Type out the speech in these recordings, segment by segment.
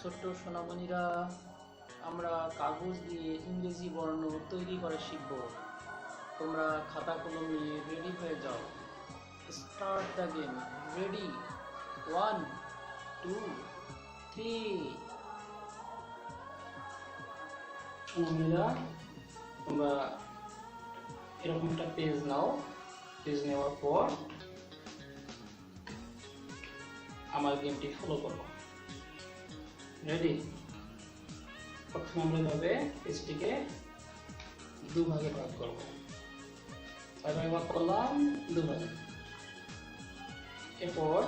ছোট্ট সোনামণিরা, আমরা কাগজ দিয়ে ইংরেজি বর্ণ তৈরি করা শিখব। তোমরা খাতা কলম নিয়ে রেডি হয়ে যাও। Start the game. রেডি, 1 2 3। সোনামণিরা, তোমরা এরকম একটা পেজ নাও। পেজ নেওয়ার পর আমার গেমটি ফলো করো। রেডি? প্রথমে আমরা এভাবে পেজটিকে দুভাগে ভাগ করবো। কয়ভাগে ভাগ করলাম? দুভাগে। এরপর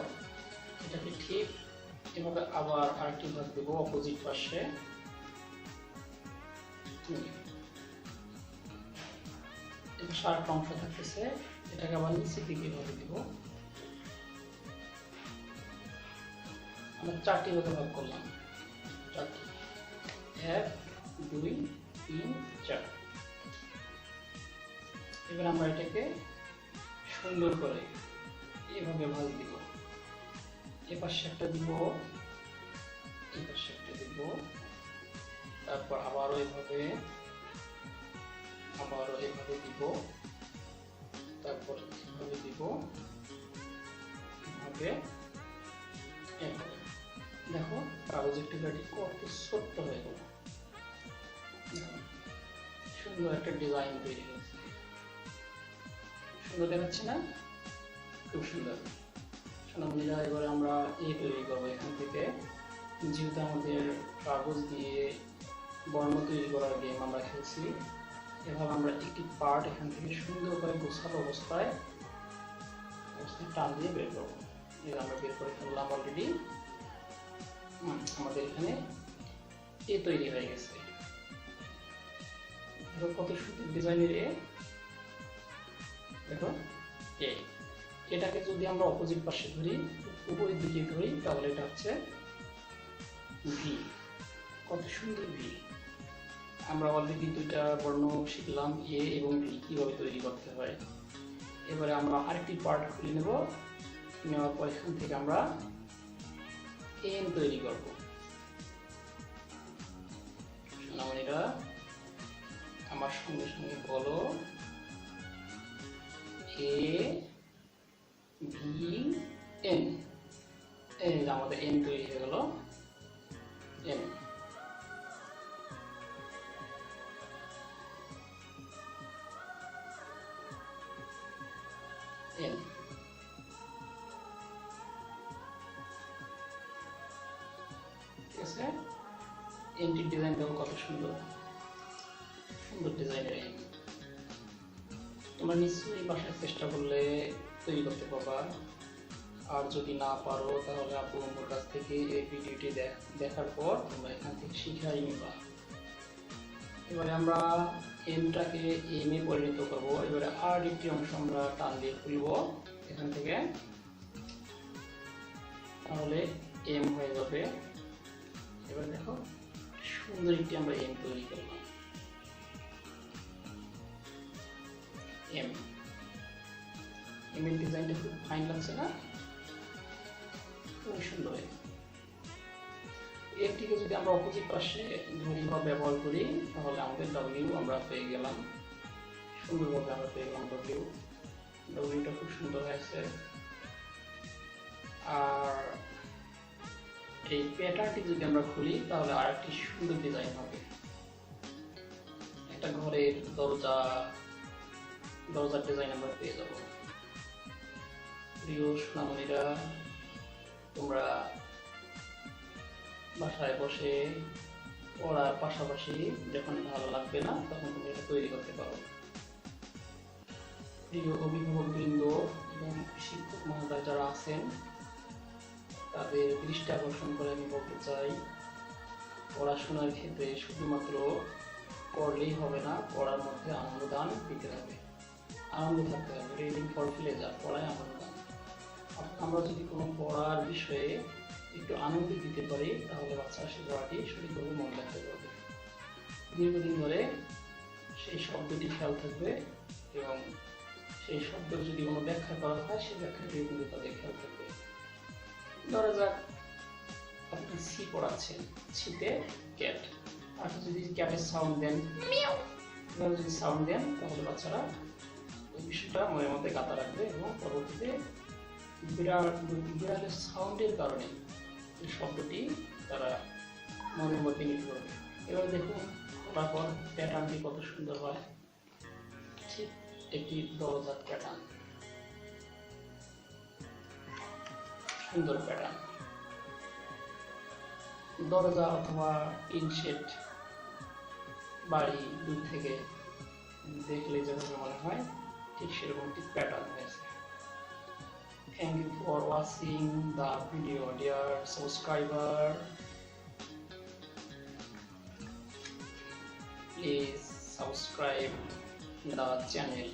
এটাকে ঠিক এভাবে আবার আরেকটি ভাগ দেব অপোজিট পাশে। এটা আরেকটা অংশ থাকতেছে, এটাকে আবার নিচের দিকে এভাবে দিব। আমরা 4টি ভাগে ভাগ করলাম। 4টি, 1 2 3 4। এবার আমরা এটাকে সুন্দর করে এভাবে ভাগ দিব। এ পাশে একটা দিব, এই পাশে একটা দিব, তারপর আবারও এভাবে দিব, তারপর এভাবে দিব, এভাবে। দেখো কাগজের টুকরাটি কত ছোট্ট হয়ে গেল। সুন্দর একটা ডিজাইন তৈরি হয়েছে। সুন্দর দেখাচ্ছে না? খুব সুন্দর। সোনামণিরা, এবারে আমরা তৈরি করবো এখান থেকে। যেহেতু আমাদের কাগজ দিয়ে বর্ণ তৈরি করার গেম আমরা খেলছি, এভাবে আমরা একটি পার্ট এখান থেকে সুন্দর করে গোছালো অবস্থায় টান দিয়ে বের করবো। আমরা বের করে ফেললাম অলরেডি। আমাদের এখানে তৈরি হয়ে গেছে। কত সুন্দর ডিজাইনের দেখো। এটাকে যদি আমরা অপোজিট পাশে ধরি, উপরের দিকে ধরি, তাহলে এটা হচ্ছে ভি। কত সুন্দর ভি। আমরা অলরেডি দুইটা বর্ণ শিখলাম, এ এবং ভি কিভাবে তৈরি করতে হয়। এবারে আমরা আরেকটি পার্ট খুলে নেব। নেওয়ার পর এখান থেকে আমরা এন তৈরি করব। সোনামণিরা, আমার সঙ্গে সঙ্গে বলো, এ ভি এন। এই যে আমাদের এন তৈরি হয়ে গেল। এন। এন। ঠিক আছে? এনটির ডিজাইনটাও কত সুন্দর। সুন্দর ডিজাইনের এন। তোমরা নিশ্চয়ই বাসায় চেষ্টা করলে তৈরি করতে পারবা। আর যদি না পারো, তাহলে আপু আম্মুর কাছ থেকে এই ভিডিওটি দেখার পর তোমরা এখান থেকে শিখে নিবা। এবারে আমরা এমটাকে এম এ পরিণত করব। এবারে আর একটি অংশ আমরা টান দিয়ে খুলব এখান থেকে, তাহলে এম হয়ে যাবে। এবার দেখো সুন্দর একটি আমরা এম তৈরি করলাম। এম এর ডিজাইনটা খুব ফাইন লাগছে না? খুবই সুন্দর। এটিকে যদি আমরা অপোজিট পাশে ধরি বা ব্যবহার করি, তাহলে আমাদের ডব্লিউ আমরা পেয়ে গেলাম। সুন্দরভাবে আমরা পেয়ে গেলাম ডব্লিউ। ডব্লিউটা খুব সুন্দর হয়েছে। আর এই প্যাটার্নটি যদি আমরা খুলি, তাহলে আর একটি সুন্দর ডিজাইন হবে। একটা ঘরের দরজার ডিজাইন আমরা পেয়ে যাব। প্রিয় সোনামণিরা, তোমরা বাসায় বসে পড়ার পাশাপাশি যখন ভালো লাগবে না, তখন তুমি এটা তৈরি করতে পারো। প্রিয় অভিভাবকবৃন্দ এবং শিক্ষক মহোদয় যারা আছেন, তাদের দৃষ্টি আকর্ষণ করে আমি বলতে চাই, পড়াশোনার ক্ষেত্রে শুধুমাত্র পড়লেই হবে না, পড়ার মধ্যে আনন্দ দান দিতে হবে। আনন্দ থাকতে হবে। রিডিং ফর প্লেজার, পড়ায় আনন্দ দান। আমরা যদি কোনো পড়ার বিষয়ে একটু আনন্দ দিতে পারি, তাহলে বাচ্চা সে পড়াটি সঠিকভাবে মনে রাখতে পারবে। দীর্ঘদিন ধরে সেই শব্দটি খেয়াল থাকবে, এবং সেই শব্দ যদি কোনো ব্যাখ্যা করা হয়, সেই ব্যাখ্যাটি কিন্তু তাদের খেয়াল থাকবে। ধরা যাক আপনি সি পড়াচ্ছেন, ছিতে ক্যাট। আর যদি ক্যাটের সাউন্ড দেন মিয়াও, এভাবে যদি সাউন্ড দেন তাহলে বাচ্চারা এই বিষয়টা মনের মধ্যে গাঁথা রাখবে এবং পরবর্তীতে বিড়ালের সাউন্ডের কারণে এই শব্দটি তারা মনের মধ্যে নিতে করবে। এবার দেখুন খোলার পর প্যাটার্নটি কত সুন্দর হয়, ঠিক একটি দরজার প্যাটার্ন, সুন্দর প্যাটার্ন। দরজা অথবা ইনশেড বাড়ি দূর থেকে দেখলে যেভাবে মনে হয় ঠিক সেরকম একটি প্যাটার্ন হয়েছে। Thank you for watching the video, dear subscriber. Please subscribe the channel.